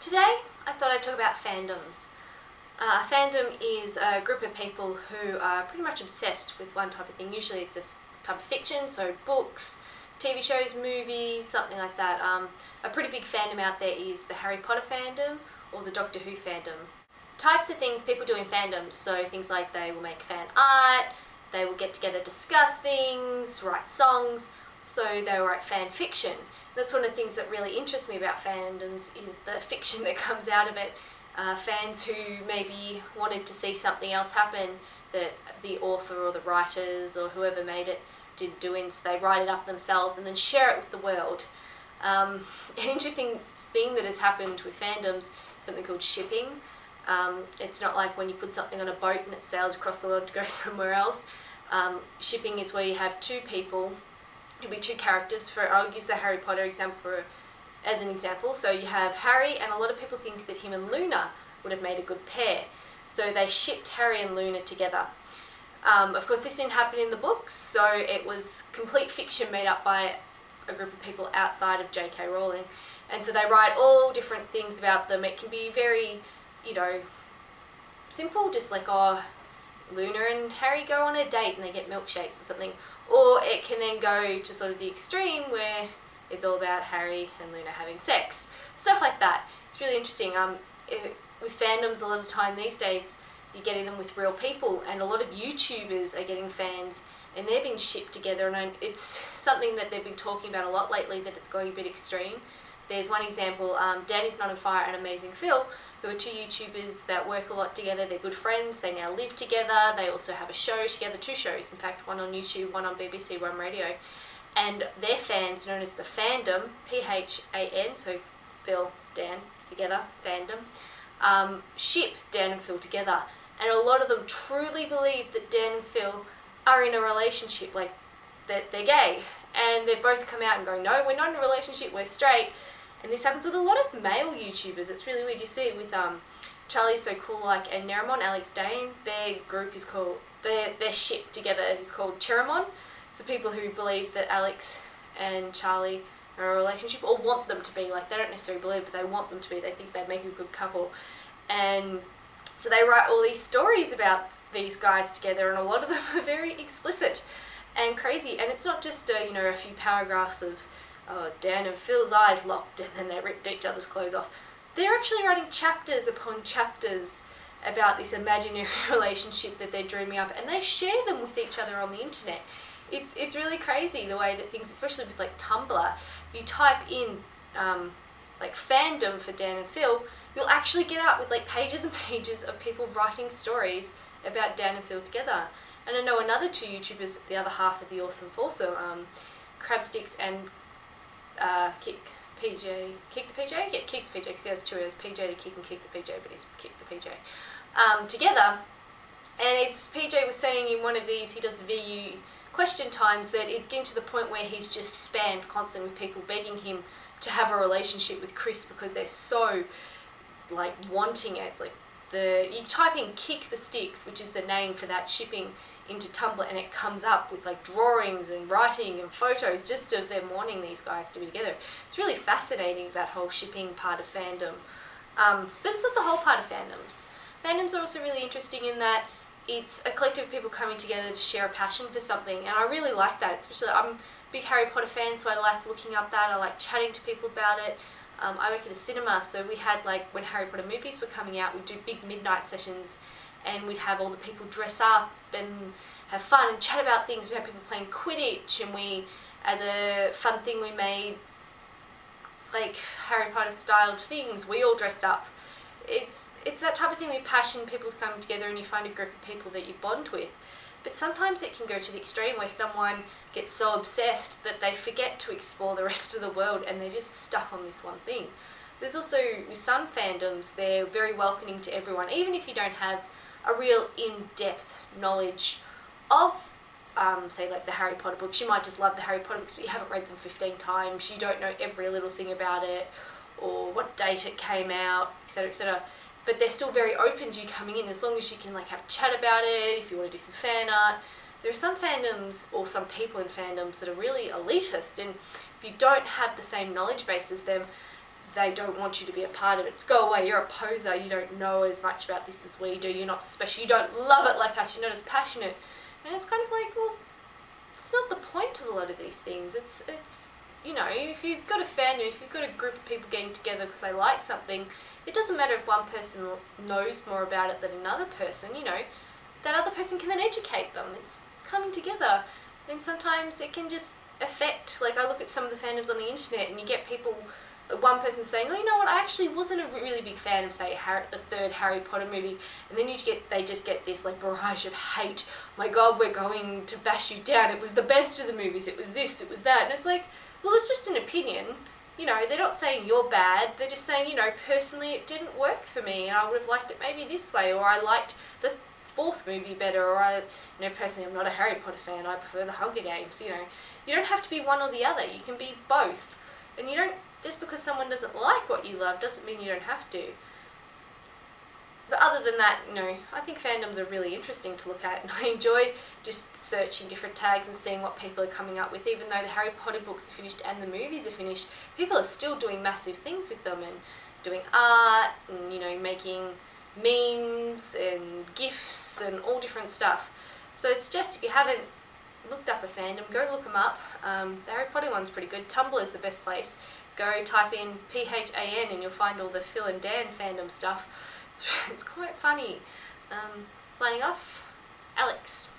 Today I thought I'd talk about fandoms. A fandom is a group of people who are pretty much obsessed with one type of thing. Usually it's a type of fiction, so books, TV shows, movies, something like that. A pretty big fandom out there is the Harry Potter fandom or the Doctor Who fandom. Types of things people do in fandoms, so things like they will make fan art, they will get together, discuss things, write songs, so they will write fan fiction. That's one of the things that really interests me about fandoms is the fiction that comes out of it. Fans who maybe wanted to see something else happen that the author or the writers or whoever made it didn't do, and so they write it up themselves and then share it with the world. An interesting thing that has happened with fandoms is something called shipping. It's not like when you put something on a boat and it sails across the world to go somewhere else. Shipping is where you have two people. It'll be two characters. I'll use the Harry Potter example as an example. So you have Harry, and a lot of people think that him and Luna would have made a good pair. So they shipped Harry and Luna together. Of course, this didn't happen in the books, so it was complete fiction made up by a group of people outside of J.K. Rowling. And so they write all different things about them. It can be very, simple, just like, Luna and Harry go on a date and they get milkshakes or something. Or it can then go to sort of the extreme where it's all about Harry and Luna having sex. Stuff like that. It's really interesting. With fandoms, a lot of time these days, you're getting them with real people, and a lot of YouTubers are getting fans and they're being shipped together, and it's something that they've been talking about a lot lately, that it's going a bit extreme. There's one example, Danny's Not on Fire and Amazing Phil, who are two YouTubers that work a lot together. They're good friends, they now live together, they also have a show together, two shows in fact, one on YouTube, one on BBC, one radio. And their fans, known as the Fandom, P-H-A-N, so Phil, Dan, together, Fandom, ship Dan and Phil together. And a lot of them truly believe that Dan and Phil are in a relationship, like that they're gay. And they both come out and go, no, we're not in a relationship, we're straight. And this happens with a lot of male YouTubers. It's really weird. You see it with Charlie's So Cool Like and Neramon, Alex Dane. Their group is called, their ship together is called Cheramon. So people who believe that Alex and Charlie are in a relationship, or want them to be, like they don't necessarily believe, but they want them to be. They think they'd make a good couple. And so they write all these stories about these guys together, and a lot of them are very explicit and crazy. And it's not just a few paragraphs of Dan and Phil's eyes locked and then they ripped each other's clothes off. They're actually writing chapters upon chapters about this imaginary relationship that they're dreaming up, and they share them with each other on the internet. It's really crazy the way that things, especially with like Tumblr, if you type in like fandom for Dan and Phil, you'll actually get up with like pages and pages of people writing stories about Dan and Phil together. And I know another two YouTubers, the other half of the Awesome Foursome, Crabsticks and Kick the PJ, because he has two, there's PJ the Kick and Kick the PJ, but he's Kick the PJ, together. And PJ was saying in one of these, he does VU question times, that it's getting to the point where he's just spammed constantly with people begging him to have a relationship with Chris because they're so like wanting it. Like you type in Kick the Sticks, which is the name for that shipping, into Tumblr, and it comes up with like drawings and writing and photos just of them wanting these guys to be together. It's really fascinating, that whole shipping part of fandom. But it's not the whole part of fandoms. Fandoms are also really interesting in that it's a collective of people coming together to share a passion for something, and I really like that. Especially, I'm a big Harry Potter fan, so I like looking up that, I like chatting to people about it. I work at a cinema, so we had, like, when Harry Potter movies were coming out, we'd do big midnight sessions, and we'd have all the people dress up and have fun and chat about things. We had people playing Quidditch, and we, as a fun thing, we made like Harry Potter styled things. We all dressed up. It's that type of thing with passion, people come together and you find a group of people that you bond with. But sometimes it can go to the extreme where someone gets so obsessed that they forget to explore the rest of the world and they're just stuck on this one thing. There's also, with some fandoms, they're very welcoming to everyone, even if you don't have a real in-depth knowledge of, say, like the Harry Potter books. You might just love the Harry Potter books, but you haven't read them 15 times, you don't know every little thing about it, or what date it came out, etc, etc. But they're still very open to you coming in, as long as you can like have a chat about it, if you want to do some fan art. There are some fandoms, or some people in fandoms, that are really elitist, and if you don't have the same knowledge base as them, they don't want you to be a part of it. It's go away, you're a poser, you don't know as much about this as we do, you're not special, you don't love it like us, you're not as passionate. And it's kind of like, well, it's not the point of a lot of these things. It's you know, if you've got a fandom, if you've got a group of people getting together because they like something, it doesn't matter if one person knows more about it than another person, you know, that other person can then educate them. It's coming together. Then sometimes it can just affect, like I look at some of the fandoms on the internet and you get people, one person saying, oh, you know what, I actually wasn't a really big fan of, say, the third Harry Potter movie, and then they just get this like barrage of hate. My God, we're going to bash you down. It was the best of the movies. It was this, it was that. And it's like, well, it's just an opinion. You know, they're not saying you're bad. They're just saying, you know, personally it didn't work for me, and I would have liked it maybe this way, or I liked the fourth movie better, or you know, personally I'm not a Harry Potter fan. I prefer the Hunger Games. You know, you don't have to be one or the other. You can be both, and you don't. Just because someone doesn't like what you love doesn't mean you don't have to. But other than that, you know, I think fandoms are really interesting to look at, and I enjoy just searching different tags and seeing what people are coming up with. Even though the Harry Potter books are finished and the movies are finished, people are still doing massive things with them and doing art and, you know, making memes and GIFs and all different stuff. So I suggest if you haven't looked up a fandom, go look them up. The Harry Potter one's pretty good. Tumblr is the best place. Go type in PHAN and you'll find all the Phil and Dan fandom stuff. It's quite funny. Signing off, Alex.